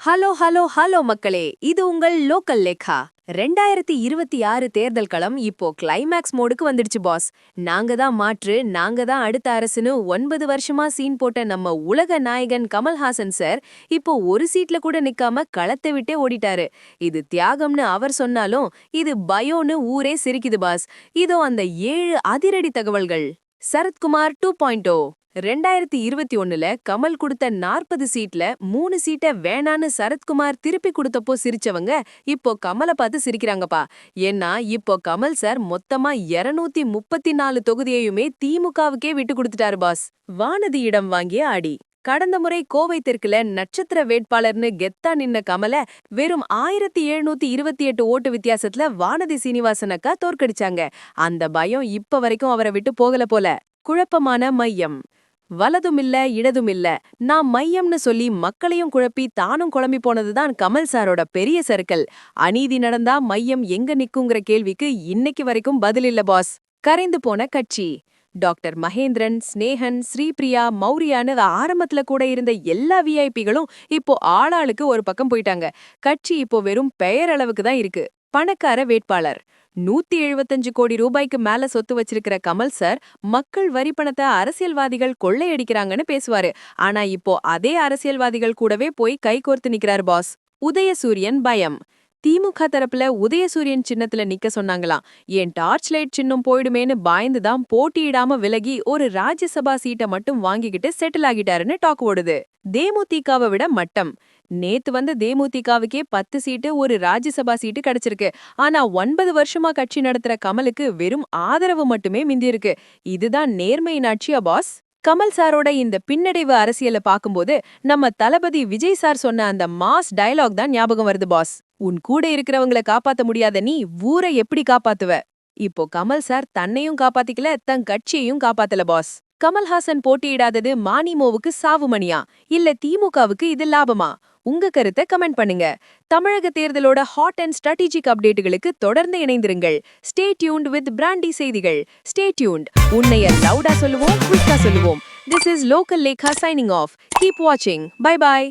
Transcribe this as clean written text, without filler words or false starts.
Hello hello hello மக்களே, இது உங்கள் லோக்கல் லேக்கா. 2026 தேர்தல் களம் இப்போ கிளைமேக்ஸ் மோடுக்கு வந்துடுச்சு பாஸ். நாங்க தான் மாற்று, நாங்க தான் அடுத்த அரசுன்னு 9 வருஷமா சீன் போட்ட நம்ம உலக நாயகன் கமல்ஹாசன் சார் இப்போ ஒரு சீட்ல கூட நிக்காம களத்தை விட்டே ஓடிட்டாரு. இது தியாகம்னு அவர் சொன்னாலும் இது பயோன்னு ஊரே சிரிக்குது பாஸ். இதோ அந்த 7 அதிரடி தகவல்கள். சரத்குமார் 2.0. 2021ல கமல் கொடுத்த 40 சீட்ல 3 சீட்டை வேணான்னு சரத்குமார் திருப்பி கொடுத்தப்போ சிரிச்சவங்க இப்போ கமலை பார்த்து சிரிக்கிறாங்கப்பா. ஏன்னா இப்போ கமல் சார் மொத்தமா 234 தொகுதியையுமே திமுகவுக்கே விட்டு கொடுத்துட்டாரு பாஸ். வானதி இடம் வாங்கிய அடி. கடந்த முறை கோவை தெற்குல நட்சத்திர வேட்பாளர்னு கெத்தா நின்ன கமல வெறும் 1728 ஓட்டு வித்தியாசத்துல வானதி சீனிவாசன் அக்கா தோற்கடிச்சாங்க. அந்த பயம் இப்ப வரைக்கும் அவரை விட்டு போகல போல. குழப்பமான மையம். வலதுமில்ல இடதுமில்ல, நான் மையம்னு சொல்லி மக்களையும் குழப்பி தானும் குழம்பி போனதுதான் கமல் சாரோட பெரிய சர்க்கிள். அநீதி நடந்தா மையம் எங்க நிக்குங்கிற கேள்விக்கு இன்னைக்கு வரைக்கும் பதில் இல்ல பாஸ். கரைந்து போன கட்சி. டாக்டர் மகேந்திரன், ஸ்னேகன், ஸ்ரீபிரியா, மௌரியான்னு ஆரம்பத்துல கூட இருந்த எல்லா விஐபிகளும் இப்போ ஆளாளுக்கு ஒரு பக்கம் போயிட்டாங்க. கட்சி இப்போ வெறும் பெயரளவுக்கு தான் இருக்கு. பணக்கார வேட்பாளர். 175 கோடி ரூபாய்க்கு மேல சொத்து வச்சிருக்கிற கமல் சார் மக்கள் வரி பணத்தை அரசியல்வாதிகள் கொள்ளையடிக்கிறாங்கன்னு பேசுவாரு. ஆனா இப்போ அதே அரசியல்வாதிகள் கூடவே போய் கைகோர்த்து நிக்கிறார் பாஸ். உதயசூரியன் பயம். திமுக தரப்புல உதயசூரியன் சின்னத்துல நிக்க சொன்னாங்களாம். ஏன் டார்ச் லைட் சின்னம் போயிடுமேன்னு பயந்துதான் போட்டியிடாம விலகி ஒரு ராஜ்யசபா சீட்டை மட்டும் வாங்கிக்கிட்டு செட்டில் ஆகிட்டாருன்னு டாக் ஓடுது. தேமுதிகவை விட மட்டம். நேத்து வந்த தேமுதிகவுக்கே 10 சீட்டு ஒரு ராஜ்யசபா சீட்டு கிடைச்சிருக்கு. ஆனா 9 வருஷமா கட்சி நடத்துற கமலுக்கு வெறும் ஆதரவு மட்டுமே மிந்திருக்கு. இதுதான் நேர்மையின் ஆட்சியா பாஸ்? கமல் சாரோட இந்த பின்னடைவு அரசியல பாக்கும்போது நம்ம தளபதி விஜய் சார் சொன்ன அந்த மாஸ் டயலாக் தான் ஞாபகம் வருது பாஸ். உன் கூட இருக்கிறவங்களை காப்பாத்த முடியாத நீ ஊரை எப்படி காப்பாத்துவ? இப்போ கமல் சார் தன்னையும் காப்பாத்திக்கல, தன் கட்சியையும் காப்பாத்தல பாஸ். கமல்ஹாசன் போட்டியிடாதது மானிமோவுக்கு சாவுமணியா இல்ல திமுகவுக்கு இது லாபமா? உங்க கருத்தை கமெண்ட் பண்ணுங்க. தமிழக தேர்தலோட ஹாட் அண்ட் ஸ்ட்ராட்டஜிக் அப்டேட்டுகளுக்கு தொடர்ந்து இணைந்திருங்கள். ஸ்டே டியூன்ட் வித் பிராண்டி செய்திகள். Stay tuned. உன்னைய லவுடா சொல்லுவோம், குயிக்கா சொல்லுவோம். This is Local Lekha signing off. Keep watching. Bye bye.